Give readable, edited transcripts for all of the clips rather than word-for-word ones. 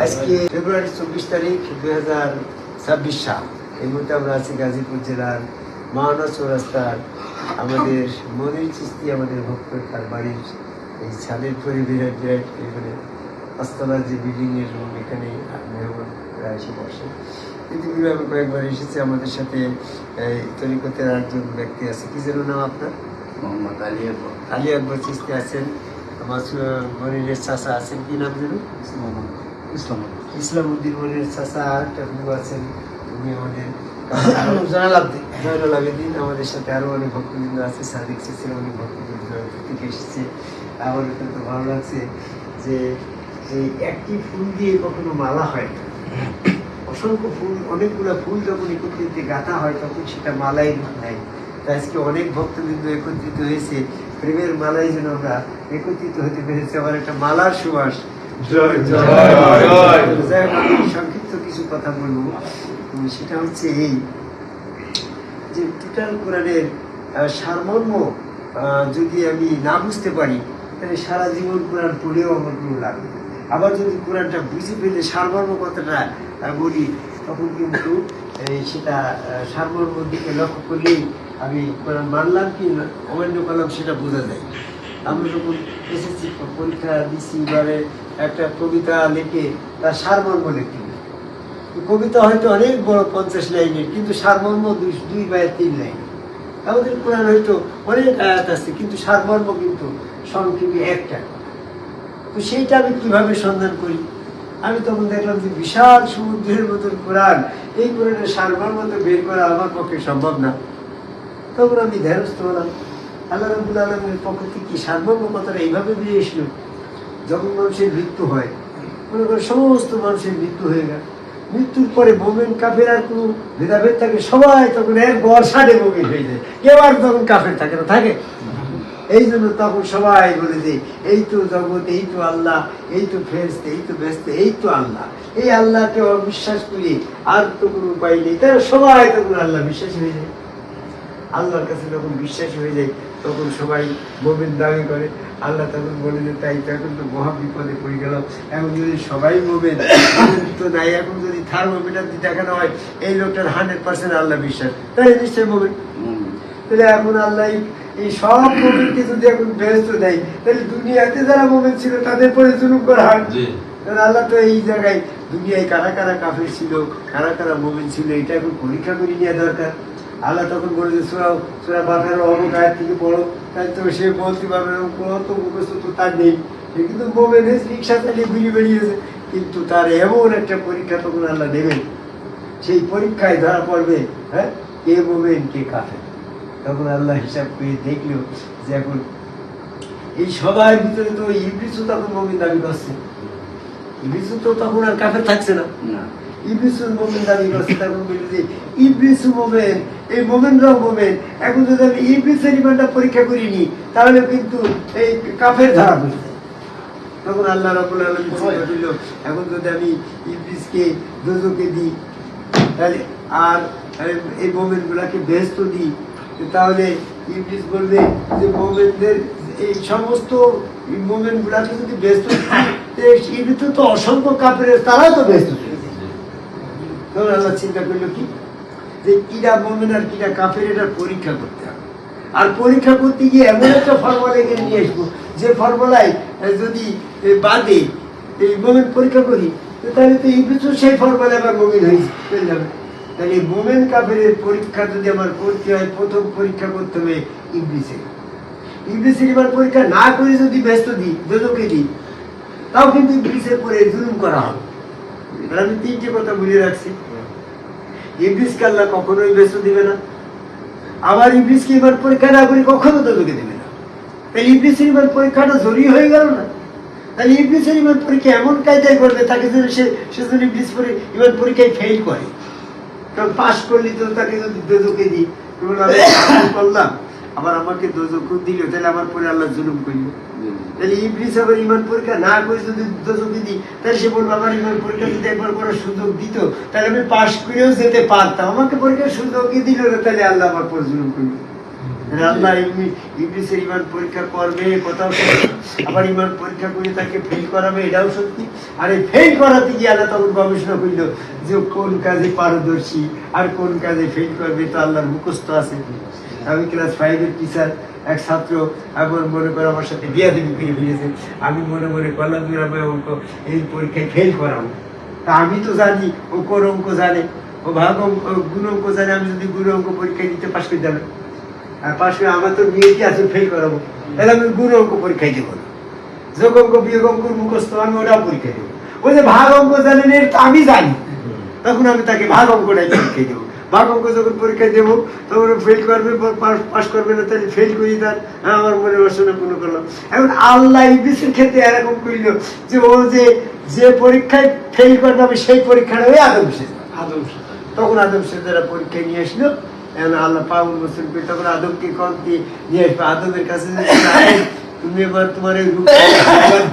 আজকে ফেব্রুয়ারি 24 তারিখ 2026 সাল। এই মুহূর্তে আমরা আছি গাজীপুর জেলার মাওনা চৌরাস্তার আমাদের মনির চিস্তি আমাদের ভক্ত তার বাড়ির এই ছাদের পরিবেশ বিরাট এখানে পাঁচতলার যে বিল্ডিং এর রুম, এখানে মেহমানরা এসে বসে। পৃথিবীর আমি কয়েকবার এসেছি। আমাদের সাথে তরিকতের একজন ব্যক্তি আছে, কি যেন নাম আপনার? মোহাম্মদ আলী আকবর চিস্তি আছেন। আমার মনিরের চাচা আছেন, কি নাম যেন? ইসলামউদ্দিন মনিরের চাচা একটা আছেন, উনি আমাদের জয়নাল আবেদিন। আমাদের সাথে আরো অনেক ভক্তবৃন্দ আছে, সাদিক সিসির অনেক ভক্তবৃন্দ থেকে এসেছে। আমার অত্যন্ত ভালো লাগছে যে এই একটি ফুল দিয়ে কখনো মালা হয় না, অসংখ্য ফুল, অনেকগুলো ফুল যখন একত্রিত গাঁথা হয় তখন সেটা মালাই নেয়। তাই আজকে অনেক ভক্তবৃন্দ একত্রিত হয়েছে, প্রেমের মালাই যেন আমরা একত্রিত হতে পেরেছি। আমার একটা মালার সুবাস। সংক্ষিপ্ত কিছু কথা বলবো, সেটা হচ্ছে এই যে টোটাল কোরআনের সারমর্ম যদি আমি না বুঝতে পারি তাহলে সারা জীবন কোরআন পড়েও আমার কোনো লাভ নেই। আবার যদি কোরআনটা বুঝে ফেলে সারমর্ম কথাটা বলি তখন কিন্তু সেটা সারমর্মের দিকে লক্ষ্য করলেই আমি কোরআন মানলাম কি অমান্য করলাম সেটা বোঝা যায়। আমরা যখন এসেছি পরীক্ষা দিচ্ছি, এবারে একটা কবিতা লিখে তার সারমর্ম লিখি। কবিতা হয়তো অনেক বড় 50 লাইনের, কিন্তু সারমর্ম 2 বা 3 লাইন। আমাদের কোরআন হয়তো অনেক আয়াত আছে, কিন্তু সারমর্ম কিন্তু সংক্ষেপে একটা। তো সেইটা আমি কিভাবে সন্ধান করি? আমি তখন দেখলাম যে বিশাল সমুদ্রের মতন কোরআন, এই কোরআনের সারমর্ম তো বের করা আমার পক্ষে সম্ভব না। তখন আমি ধ্যানস্থ হলাম, আল্লাহ রাব্বুল আলামিনের পক্ষ থেকে কি সারমর্ম কথাটা এইভাবে বেরিয়ে এসলো। যখন মানুষের মৃত্যু হয়, মনে করেন সমস্ত মানুষের মৃত্যু হয়ে গেল, মৃত্যুর পরে মোমেন কাফের আর কোনো ভেদাভেদ থাকে, সবাই তখন এক বর্ষাতে মোমেন হয়ে যায়, কেউ আর তখন কাফের থাকে না, থাকে। এই জন্য তখন সবাই বলে যে এই তো জগৎ, এই তো আল্লাহ, এই তো ফেরেশতা, এই তো বেহেশত, এই তো আল্লাহ। এই আল্লাহকে অবিশ্বাস করি আর তো কোনো উপায় নেই। তারা সবাই তখন আল্লাহ বিশ্বাস হয়ে যায়। আল্লাহর কাছে যখন বিশ্বাস হয়ে যায় তখন সবাই মোমেন দাবি করে। আল্লাহ তখন বলে যে তাই তো এখন তো মহা বিপদে পড়ে গেল। এখন যদি সবাই মোমেন তো নাই, এখন যদি থার্মোমিটার দিয়ে দেখানো হয় এই লোকটার 100% আল্লাহ বিশ্বাস, তাই নিশ্চয়ই মোমেন। তাহলে এখন আল্লাহ এই সব মোমেনকে যদি এখন বেহেশত দেয়, তাহলে দুনিয়াতে যারা মোমেন ছিল তাদের পরে জুলুম করা হয়। আল্লাহ তো এই জায়গায় দুনিয়ায় কারা কারা কাফের ছিল, কারা কারা মোমেন ছিল, এটা এখন পরীক্ষা করে নেওয়া দরকার। আল্লাহ তখন বলে যে সূরা বাকারার অমুক আয়াত থেকে পড়ো, তাই তো সে বলতে পারবে না, কত মুখস্থ তো তার নেই। সে কিন্তু মোমেন রিক্সা চালিয়ে ঘুরে বেরিয়েছে, কিন্তু তার এমন একটা পরীক্ষা তখন আল্লাহ নেবেন, সেই পরীক্ষায় ধরা পড়বে হ্যাঁ কে মোমেন কে কাফের। তখন আল্লাহ হিসাব করে দেখলো যে এখন এই সবার ভিতরে তো ইবলিসও তখন মোমেন দাবি করছে, ইবলিসও তো তখন আর কাফের থাকছে না, ইবলিসও মোমেন দাবি করছে। তখন বলল যে ইবলিসও মোমেন, এই মোমেনরাও মোমেন। এখন যদি আমি ইবলিসের ইমানটা পরীক্ষা করিনি তাহলে কিন্তু এই কাফের ধরা পড়ে যায়। তখন আল্লাহ রাব্বুল আলামিন চিন্তা করল, এখন যদি আমি ইবলিসকে দোজখে দিই তাহলে আর এই মোমেনগুলাকে বেহেশত দিই, তাহলে ইবলিস বলবে যে মোমেনদের এই সমস্ত মোমেনগুলাকে যদি বেহেশত দিই, ইবলিস তো অসংখ্য কাফের, তারা তো বেহেশত দিবে। তখন আল্লাহ চিন্তা করলো কি যে কিরা মোমেন আর কিরা কাফের এটা পরীক্ষা করতে হবে। আর পরীক্ষা করতে গিয়ে এমন একটা ফর্মুলা এখানে নিয়ে আসবো যে ফর্মুলায় যদি বাদে এই মোমেন পরীক্ষা করি তাহলে তো ইবলিসও সেই ফর্মুলা আবার মোমেন হয়ে যাবে। তাহলে মোমেন কাফের পরীক্ষা যদি আমার করতে হয়, প্রথম পরীক্ষা করতে হবে ইবলিসের। ইবলিসের এবার পরীক্ষা না করে যদি ব্যস্ত দিই, দোজখে দিই, তাও কিন্তু ইবলিসের পরে জুলুম করা হবে। আমি 3টে কথা বলে রাখছি। ইবলিসকে আল্লাহ কখনোই ব্যস্ত দিবে না, আবার ইবলিসকে এবার পরীক্ষা না করে কখনো দোজখে দেবে না। তাহলে ইবলিসের এবার পরীক্ষাটা জরুরি হয়ে গেল না? তাহলে ইবলিসের এবার পরীক্ষা এমন কায়দায় করবে তাকে যেন সে যেন ইবলিস এবার পরীক্ষায় ফেল করে। কারণ পাশ করলি তো তাকে যদি দোজখে দিই, করলাম আবার আমাকে দোজখ দিল, তাহলে আমার পরে আল্লাহ জুলুম করলো। তাহলে ইবলিস আবার ইমান পরীক্ষা না করে যদি দোজখে দিই, তাহলে সে বলবো আমার ইমান পরীক্ষা যদি একবার করার সুযোগ দিত তাহলে আমি পাশ করেও যেতে পারতাম, আমাকে পরীক্ষার সুযোগই দিল না, তাহলে আল্লাহ আমার পর জুলুম করলো। আল্লাহ ইবলিসের ঈমান পরীক্ষা করবে কোথাও সত্যি, আবার ঈমান পরীক্ষা করে তাকে ফেল করাবে এটাও সত্যি। আর এই ফেল করাতে গিয়ে আল্লাহ তখন গবেষণা করল যে কোন কাজে পারদর্শী আর কোন কাজে ফেল করবে, তো আল্লাহর মুখস্থ আছে। আমি ক্লাস 5-এর টিচার, এক ছাত্র আমার মনে করে আমার সাথে বিয়াদবি করে ফেলেছে, আমি মনে মনে করলাম যে আমি অঙ্ক এই পরীক্ষায় ফেল করাবো। তা আমি তো জানি ও কোন অঙ্ক জানে, ও ভাগ অঙ্ক গুণ অঙ্ক জানে, আমি যদি গুণ অঙ্ক পরীক্ষায় দিতে পাশ করে যাবে আর পাশ করে আমার তো নিয়েছি আছে ফেল করাবো, তাহলে আমি গুণ অঙ্ক পরীক্ষায় দেবো না। যোগ অঙ্ক বিয়োগ অঙ্কর মুখস্থ আমি ওটাও পরীক্ষায় দেবো। ওই যে ভাগ অঙ্ক জানেন এর তো আমি জানি, তখন আমি তাকে ভাগ অঙ্কটাই পরীক্ষায় দেবো। ভাগ অঙ্ক যখন পরীক্ষায় দেবো তখন ফেল করবে, পাস করবে না, তাহলে ফেল করি তার আমার মনে বাসনা পূর্ণ করলাম। এখন আল্লাহ ইবলিসের ক্ষেত্রে এরকম করলো যে ও যে পরীক্ষায় ফেল করবে আমি সেই পরীক্ষাটা ওই আদম সেজদা। তখন আদম সেজদারা পরীক্ষায় নিয়ে আসলো। এখন আল্লাহ পাউল মুসলিম করে তখন আদমকে কল দিয়ে নিয়ে আসবে। আদমের কাছে তুমি এবার তোমার এই রূপ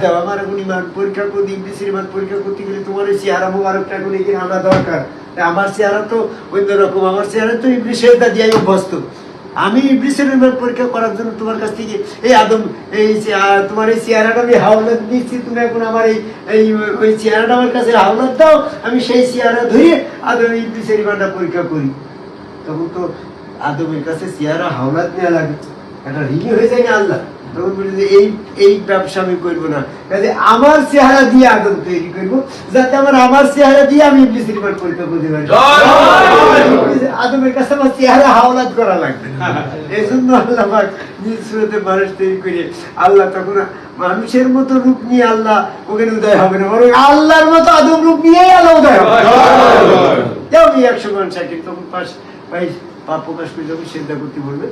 দাও, আমার এখন ইমান পরীক্ষা করতে, ইবলিসের ইমান পরীক্ষা করতে গেলে তোমার এই চেহারা মোবারকটা করে এখানে আনা দরকার। আমার চেহারা তো অন্যরকম, আমার চেহারা তো ইবলিস সেজদা দিয়ে অভ্যস্ত। আমি ইবলিসের ইমান পরীক্ষা করার জন্য তোমার কাছ থেকে এই আদম এই তোমার এই চেহারাটা আমি হাওলাত দিচ্ছি, তুমি এখন আমার এই ওই চেহারাটা আমার কাছে হাওলাত দাও, আমি সেই চেহারা ধরে আদম ইবলিসের ইমানটা পরীক্ষা করি। তখন তো আদমের কাছে চেহারা হাওলাত নেওয়া লাগে, একটা ঋণী হয়ে যায় না আল্লাহ। তখন বলি যে এই ব্যবসা আমি করবো না, কাজে আমার চেহারা দিয়ে আদম তৈরি করবো, যাতে আমার চেহারা দিয়ে আমি ইবলিসের ইমান পরীক্ষা করতে পারি। আদমের কাছে আমার চেহারা হাওলাত করা লাগবে, এই জন্য আল্লাহ নিজ সুরতে মানুষ তৈরি করে আল্লাহ তখন মানুষের মতো রূপ নিয়ে আল্লাহ ওখানে উদয় হবে না, বরং আল্লাহর মতো আদম রূপ নিয়ে আল্লাহ উদয় হবে। যাও 100 মান সাকিব তখন পাপ প্রকাশ করে যখন সেজদা করতে বলবে,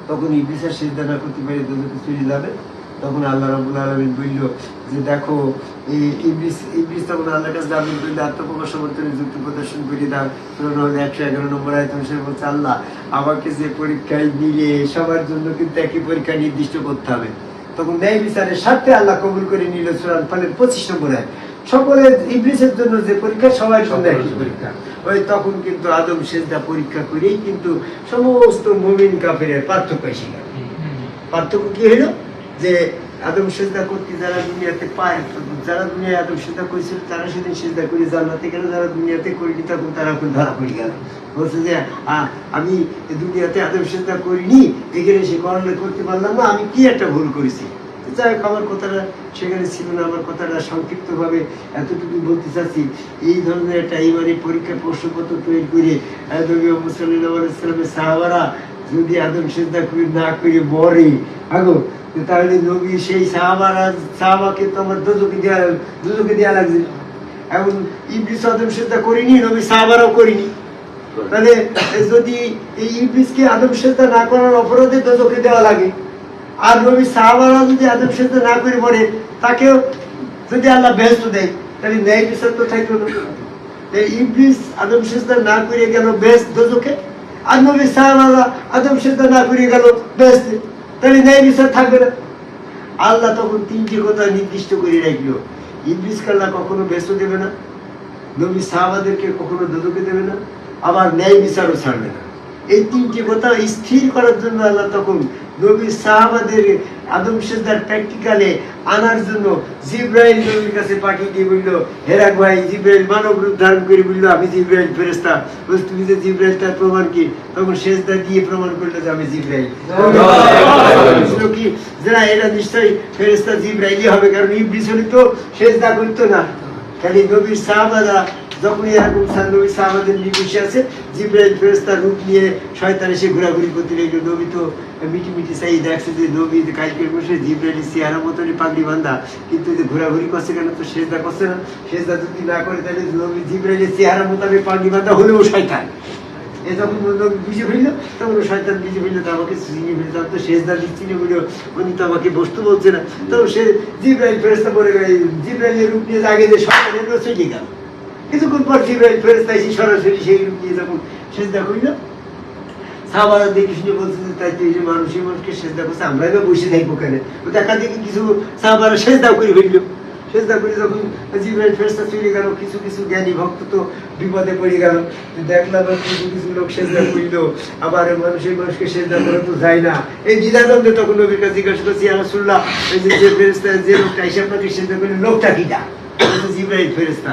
তখন ইবলিসের সেজদা না করতে পারে দোজখে চলে যাবে। তখন আল্লাহ রাব্বুল আলামিন বলল যে দেখো এই ইবলিস তখন আল্লাহর কাছে দাবি করলে আত্মপ্রকাশ সমর্থনের যুক্তি প্রদর্শন করে দাও। 111 নম্বর আয়াত অনুসারে বলছে আল্লাহ আমাকে যে পরীক্ষায় নিলে সবার জন্য কিন্তু একই পরীক্ষা নির্দিষ্ট করতে হবে। তখন ন্যায় বিচারের স্বার্থে আল্লাহ কবুল করে নিল সূরা আনফালের 25 নম্বর আয়াত। সকলের ইবলিসের জন্য যে পরীক্ষা সবার জন্য একই পরীক্ষা। ওই তখন কিন্তু আদম সেজদা পরীক্ষা করেই কিন্তু সমস্ত মুমিন কাফেরের পার্থক্য এসে গেল। পার্থক্য কি হইল যে আদম সেজদা করতে যারা দুনিয়াতে পায়, যারা দুনিয়ায় আদম সেজদা করেছিল তারা সেদিন সেজদা করে জান্নাতে গেল, যারা দুনিয়াতে করিনি তখন তারা এখন ধরা পড়ে গেল। বলছে যে আমি দুনিয়াতে আদম সেজদা করিনি, এখানে সে করতে পারলাম না, আমি কি একটা ভুল করেছি। যাই হোক আমার কথাটা সেখানে ছিল না, আমার কথাটা সংক্ষিপ্ত ভাবে এতটুকু বলতে চাচ্ছি। এই ধরনের একটা ইমানি পরীক্ষার প্রশ্নপত্র তৈরি করে নবী মুহাম্মদ সাল্লাল্লাহু আলাইহি ওয়াসাল্লামের সাহাবারা যদি আদম সেজদা করে না করে মরে আগো, তাহলে নবী সেই সাহাবাকে তো আমার দোজখে দেওয়া লাগছে। এখন ইবলিস আদম সেজদা করিনি, নবী সাহাবারাও করিনি, তাহলে যদি এই ইবলিসকে আদম সেজদা না করার অপরাধে দোজখে দেওয়া লাগে, আর নবী সাহাবারা যদি আদম সেজদা না করে মরে তাকেও যদি আল্লাহ বেহেশত দেয়, তাহলে ন্যায় বিচার তো থাকলো না। ইবলিস আদম সেজদা না করে গেল বেহেশত দোজখে, আর নবী সাহাবারা আদম সেজদা না করে গেল বেহেশতে, তাহলে ন্যায় বিচার থাকবে না। আল্লাহ তখন 3টি কথা নির্দিষ্ট করে রাখলো, ইবলিসকে আল্লাহ কখনো বেহেশত দেবে না, নবী সাহাবাদেরকে কখনো দোজখে দেবে না, আবার ন্যায় বিচারও ছাড়বে না। এই 3টি কথা স্থির করার জন্য আল্লাহ তখন নবী সাহাবাদের আদম সেজদার প্র্যাকটিক্যালে আনার জন্য জিবরাইল নবীর কাছে পাঠিয়ে দিয়ে বলল, হেরাক ভাই জিবরাইল মানব রূপ ধারণ করে বলল আমি জিবরাইল ফেরেশতা। বলছে তুমি যে জিবরাইল তার প্রমাণ কি? তখন সেজদা দিয়ে প্রমাণ করলো যে আমি জিবরাইল। কি যারা এরা নিশ্চয়ই ফেরেশতা জিবরাইলই হবে, কারণ ইবলিস হলে তো সেজদা করতো না। খালি নবীর সাহাবারা যখন এরকম নবী সাহাবাদের নিয়ে বসে আছে, জিবরাইল ফেরেশতার রূপ নিয়ে শয়তান এসে ঘোরাঘুরি করতে লাগলো। নবী তো মিটি মিটি চাই দেখছে যে নবী কালকে বসে জিবরাইল চেহারা মতনই পাগড়ি বান্ধা, কিন্তু যে ঘোরাঘুরি করছে কেন, তো সেজদা করছে না। সেজদা যদি না করে তাহলে নবী জিবরাইলের চেহারা মোতাবেক পাগড়ি বান্ধা হলেও শয়তান। এ যখন নবী বুঝে ফেলল তখন শয়তান বুঝে ফেললো, তো আমাকে চিনিয়ে ফেলতে তো সেজদা দিচ্ছি না বলে উনি তো আমাকে বস্তু বলছে না। তো সে জিবরাইল ফেরেশতা বলে জিবরাইলের রূপ নিয়ে আগে যে শয়তানের চলে গেল। কিছুক্ষণ পর জিবরাইল ফেরেশতা এসে সরাসরি সেই রূপ নিয়ে যখন সেজদা করিল, সাহাবারা দেখে শুনে বলছে যে তাই তো এই যে মানুষকে সেজদা করছে, আমরা এবার বসে থাকবো কেন? দেখা দেখি কিছু সাহাবারা সেজদাও করে ফেলল। সেজদা করে যখন জিবরাইল ফেরেশতা চলে গেল, কিছু কিছু জ্ঞানী ভক্ত তো বিপদে পড়ে গেল। দেখলাম কিছু কিছু লোক সেজদা করিল, আবার মানুষকে সেজদা করে তো যায় না। এই দ্বিধাদ্বন্দ্বে তখন নবীর কাছে জিজ্ঞাসা করছি, ইয়া রাসূলুল্লাহ, এই যে ফেরেশতা যে লোকটা এসে আপনাকে সেজদা করলো, লোকটা কিটা? জিবরাইল ফেরেশতা।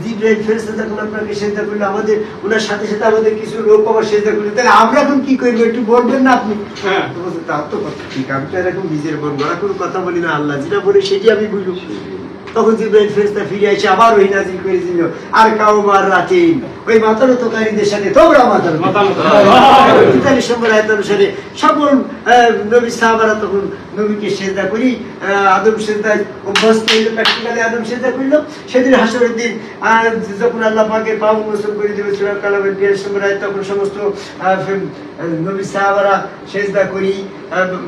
জিবরাইল ফেরেশতা যখন আপনাকে সেজদা করলো, আমাদের ওনার সাথে সাথে আমাদের কিছু লোক আবার সেজদা করলো, তাহলে আমরা এখন কি করবো একটু বলবেন না আপনি? তো বলছে, তার তো কথা ঠিক, আমি তো এরকম নিজের মন গড়া কোনো কথা বলি না, আল্লাহ যেটা বলে সেটি আমি বুঝব। তখন জিবরাইল ফেরেশতা ফিরে এসে আবার ওই নাজিল করে দিল, আর কাওমার রাতিন, ওই মাতানতকারীদের সাথে তোমরা মাতানত। ৪৩ নম্বর আয়াত অনুসারে সকল নবী সাহাবারা তখন নবীকে সেজদা করি, আদম সেজদায় অভ্যস্ত হইল, প্র্যাকটিক্যালি আদম সেজদা করলো। সেদিন হাসরের দিন যখন আল্লাহ পাকের পাপ মোচন করে দেবে সূরা কালামের ৪২ নম্বর আয়াত, তখন সমস্ত নবী সাহাবারা সেজদা করি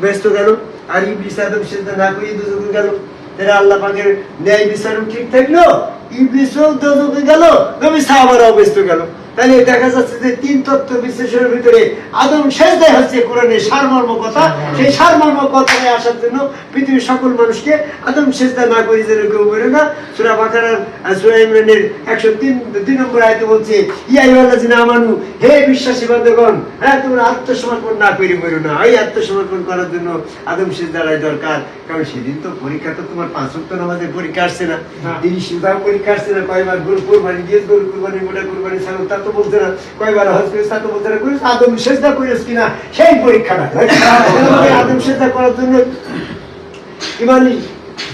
ব্যস্ত গেল, আর ইবলিস আদম সেজদা না করি দুজকে গেল। তাহলে আল্লাহ পাকের ন্যায় বিচারণ ঠিক থাকলো, ইবলিসও দুজকে গেল, নবী সাহাবারাও ব্যস্ত গেল। তাহলে দেখা যাচ্ছে যে তিন তত্ত্ব বিশ্লেষণের ভিতরে আদম সেজদাই হচ্ছে কোরআনের সারমর্ম কথা। সেই সারমর্ম কথায় আসার জন্য পৃথিবীর সকল মানুষকে আদম সেজদা না করে যেন কেউ বেরো না। সূরা বাকারার সূরা ইমরানের ১০৩ নম্বর আয়াতে বলছে, ইয়া আইয়ুহাল্লাযিনা আমানু, হে বিশ্বাসী বান্দাগণ, হ্যাঁ তোমরা আত্মসমর্পণ না করে বেরো না। এই আত্মসমর্পণ করার জন্য আদম সেজদার দরকার। কারণ সেদিন তো পরীক্ষা, তো তোমার ৫ ওয়াক্ত নামাজের পরীক্ষা আসছে না, দিনই সুদাও পরীক্ষা আসছে না, কয়বার গরু কোরবানি দিয়ে গরু কোরবানি, গোটা কোরবানি ছাগল তা তো বলছে না, কয়বার হজ করিস তা তো বলছে না, করিস আদম সেজদা করিস কিনা সেই পরীক্ষাটা। আদম সেজদা করার জন্য ইমানি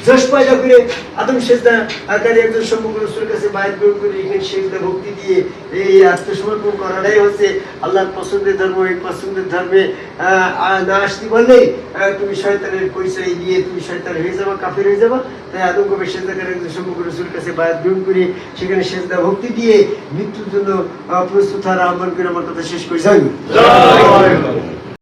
যশ পয়দা করে আদম সেজদা আকারে একজন সম্মুখ রাসূলের কাছে বায়াত গ্রহণ করে এখানে সেজদা ভক্তি দিয়ে এই আত্মসমর্পণ করাটাই হচ্ছে আল্লাহর পছন্দের ধর্ম। এই পছন্দের ধর্মে না আসতে বললেই তুমি শয়তানের পরিচয় দিয়ে তুমি শয়তান হয়ে যাবা, কাফের হয়ে যাবা। তাই আদম কবে সেজদা করে একজন সম্মুখ রাসূলের কাছে বায়াত গ্রহণ করে সেখানে সেজদা ভক্তি দিয়ে মৃত্যুর জন্য প্রস্তুত হওয়ার আহ্বান করে আমার কথা শেষ করে যাই।